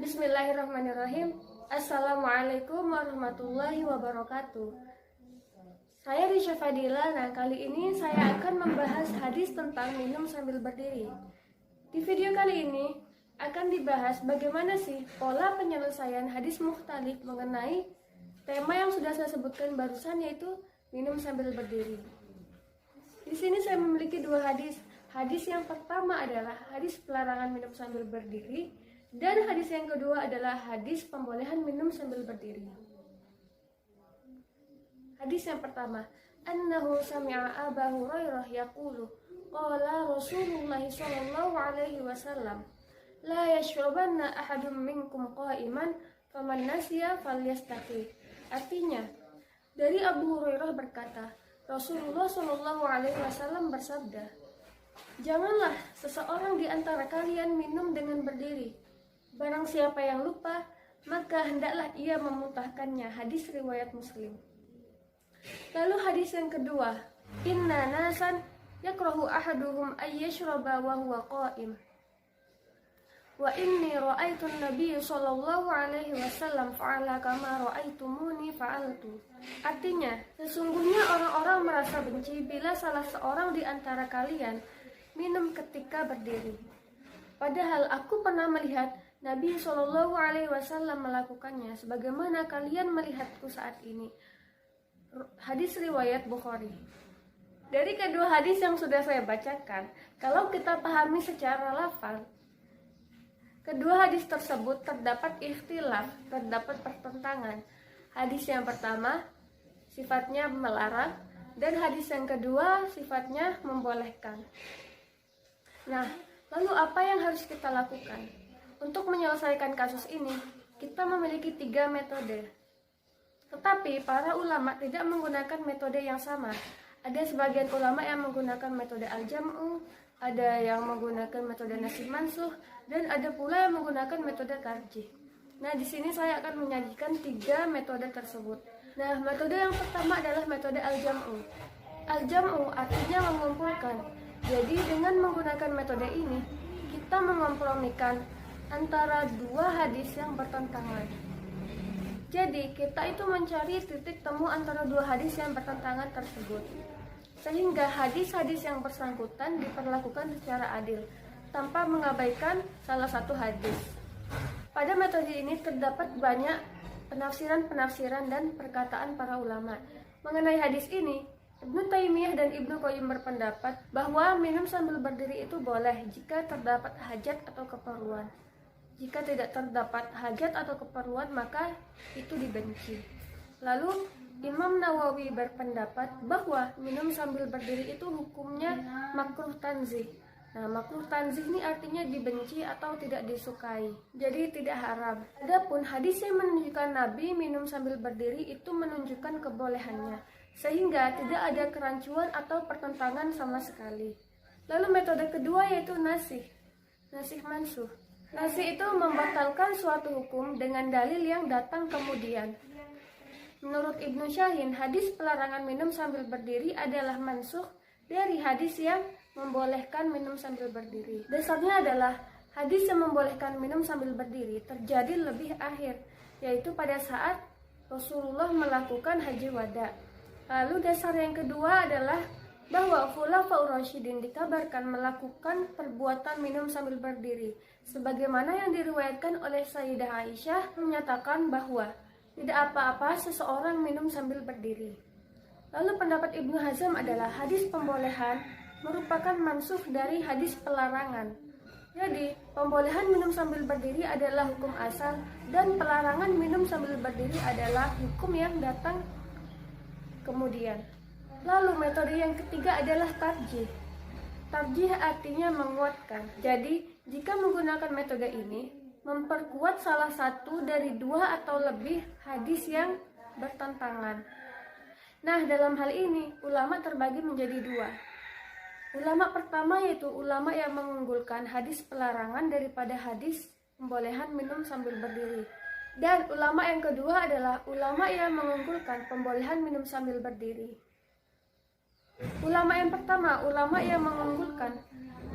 Bismillahirrahmanirrahim. Assalamualaikum warahmatullahi wabarakatuh. Saya Risha Fadila. Nah, kali ini saya akan membahas hadis tentang minum sambil berdiri. Di video kali ini akan dibahas bagaimana sih pola penyelesaian hadis mukhtalif mengenai tema yang sudah saya sebutkan barusan, yaitu minum sambil berdiri. Di sini saya memiliki dua hadis. Hadis yang pertama adalah hadis pelarangan minum sambil berdiri, dan hadis yang kedua adalah hadis pembolehan minum sambil berdiri. Hadis yang pertama, annahu sami'a Aba Hurairah yaqulu qala Rasulullah sallallahu alaihi wasallam la yashrabanna ahadun minkum qa'iman faman nasiya falyastaqi. Artinya, dari Abu Hurairah berkata, Rasulullah sallallahu alaihi wasallam bersabda, janganlah seseorang di antara kalian minum dengan berdiri. Barang siapa yang lupa, maka hendaklah ia memuntahkannya. Hadis riwayat Muslim. Lalu hadis yang kedua, inna nasan yakrahu ahaduhum ayyashraba wa huwa qa'im. Wa inni ra'aitu an-nabiy sallallahu alaihi wasallam fa'ala kama ra'aitumuni fa'altu. Artinya, sesungguhnya orang-orang merasa benci bila salah seorang di antara kalian minum ketika berdiri. Padahal aku pernah melihat Nabi Shallallahu Alaihi Wasallam melakukannya, sebagaimana kalian melihatku saat ini. Hadis riwayat Bukhari. Dari kedua hadis yang sudah saya bacakan, kalau kita pahami secara lafaz, kedua hadis tersebut terdapat ikhtilaf, terdapat pertentangan. Hadis yang pertama sifatnya melarang, dan hadis yang kedua sifatnya membolehkan. Nah, lalu apa yang harus kita lakukan? Untuk menyelesaikan kasus ini, kita memiliki 3 metode. Tetapi para ulama tidak menggunakan metode yang sama. Ada sebagian ulama yang menggunakan metode al-jam'u, ada yang menggunakan metode nasib mansuh, dan ada pula yang menggunakan metode tarjih. Nah, di sini saya akan menyajikan 3 metode tersebut. Nah, metode yang pertama adalah metode al-jam'u. Al-jam'u artinya mengumpulkan. Jadi dengan menggunakan metode ini, kita mengkompromikan antara 2 hadis yang bertentangan. Jadi kita itu mencari titik temu antara 2 hadis yang bertentangan tersebut, sehingga hadis-hadis yang bersangkutan diperlakukan secara adil tanpa mengabaikan salah satu hadis. Pada metode ini terdapat banyak penafsiran-penafsiran dan perkataan para ulama. Mengenai hadis ini, Ibnu Taimiyah dan Ibnu Qayyim berpendapat bahwa minum sambil berdiri itu boleh jika terdapat hajat atau keperluan. Jika tidak terdapat hajat atau keperluan, maka itu dibenci. Lalu Imam Nawawi berpendapat bahwa minum sambil berdiri itu hukumnya makruh tanzih. Nah, makruh tanzih ini artinya dibenci atau tidak disukai, jadi tidak haram. Adapun hadis yang menunjukkan Nabi minum sambil berdiri itu menunjukkan kebolehannya, sehingga tidak ada kerancuan atau pertentangan sama sekali. Lalu metode kedua yaitu nasih mansuh. Nasih itu membatalkan suatu hukum dengan dalil yang datang kemudian. Menurut Ibnu Syahin, hadis pelarangan minum sambil berdiri adalah mansuh dari hadis yang membolehkan minum sambil berdiri. Dasarnya adalah hadis yang membolehkan minum sambil berdiri terjadi lebih akhir, yaitu pada saat Rasulullah melakukan haji wada. Lalu dasar yang kedua adalah bahwa Khulafaur Rasyidin dikabarkan melakukan perbuatan minum sambil berdiri, sebagaimana yang diriwayatkan oleh Sayyidah Aisyah menyatakan bahwa tidak apa-apa seseorang minum sambil berdiri. Lalu pendapat Ibnu Hazm adalah hadis pembolehan merupakan mansuh dari hadis pelarangan. Jadi, pembolehan minum sambil berdiri adalah hukum asal, dan pelarangan minum sambil berdiri adalah hukum yang datang kemudian. Lalu metode yang ketiga adalah tarjih. Tarjih artinya menguatkan. Jadi, jika menggunakan metode ini, memperkuat salah satu dari 2 atau lebih hadis yang bertentangan. Nah, dalam hal ini, ulama terbagi menjadi 2. Ulama pertama yaitu ulama yang mengunggulkan hadis pelarangan daripada hadis pembolehan minum sambil berdiri. Dan ulama yang kedua adalah ulama yang mengunggulkan pembolehan minum sambil berdiri. Ulama yang pertama, ulama yang mengunggulkan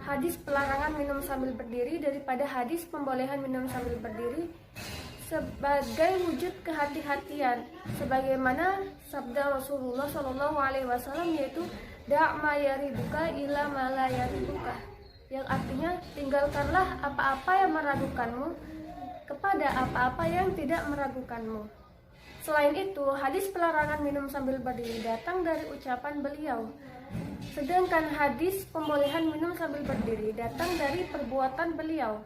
hadis pelarangan minum sambil berdiri daripada hadis pembolehan minum sambil berdiri sebagai wujud kehati-hatian, sebagaimana sabda Rasulullah SAW, yaitu da' ma yaribuka ila ma la yaribuka, yang artinya tinggalkanlah apa-apa yang meragukanmu kepada apa-apa yang tidak meragukanmu. Selain itu, hadis pelarangan minum sambil berdiri datang dari ucapan beliau, sedangkan hadis pembolehan minum sambil berdiri datang dari perbuatan beliau.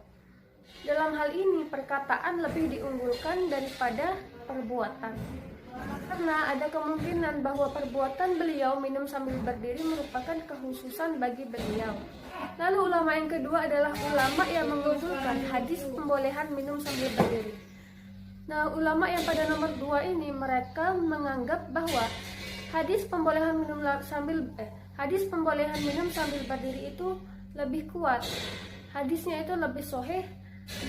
Dalam hal ini, perkataan lebih diunggulkan daripada perbuatan, karena ada kemungkinan bahwa perbuatan beliau minum sambil berdiri merupakan kekhususan bagi beliau. Lalu ulama yang kedua adalah ulama yang mengunggulkan hadis pembolehan minum sambil berdiri. Nah, ulama yang pada nomor 2 ini, mereka menganggap bahwa hadis pembolehan minum sambil berdiri itu lebih kuat. Hadisnya itu lebih sahih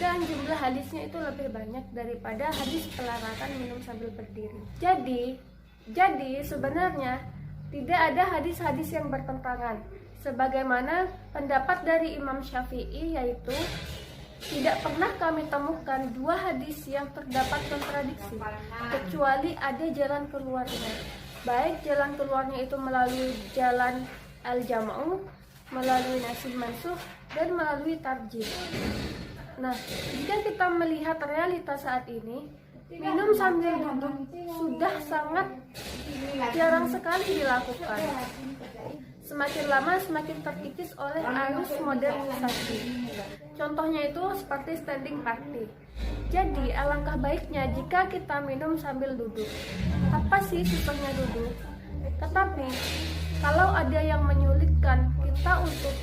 dan jumlah hadisnya itu lebih banyak daripada hadis pelarangan minum sambil berdiri. Jadi sebenarnya tidak ada hadis-hadis yang bertentangan, sebagaimana pendapat dari Imam Syafi'i, yaitu tidak pernah kami temukan 2 hadis yang terdapat kontradiksi, kecuali ada jalan keluarnya. Baik jalan keluarnya itu melalui jalan al-jam'u, melalui nasih mansukh, dan melalui tarjih. Nah, jika kita melihat realita saat ini, minum sambil duduk sudah sangat jarang sekali dilakukan. Semakin lama semakin terkikis oleh arus modernisasi. Contohnya itu seperti standing party. Jadi alangkah baiknya jika kita minum sambil duduk. Apa sih susahnya duduk? Tetapi kalau ada yang menyulitkan kita untuk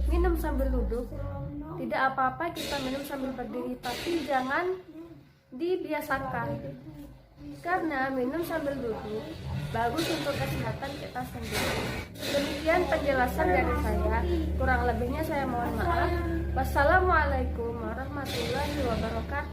minum sambil duduk, tidak apa-apa kita minum sambil berdiri, tapi jangan dibiasakan. Karena minum sambil duduk bagus untuk kesehatan kita sendiri. Demikian penjelasan dari saya. Kurang lebihnya saya mohon maaf. Wassalamualaikum warahmatullahi wabarakatuh.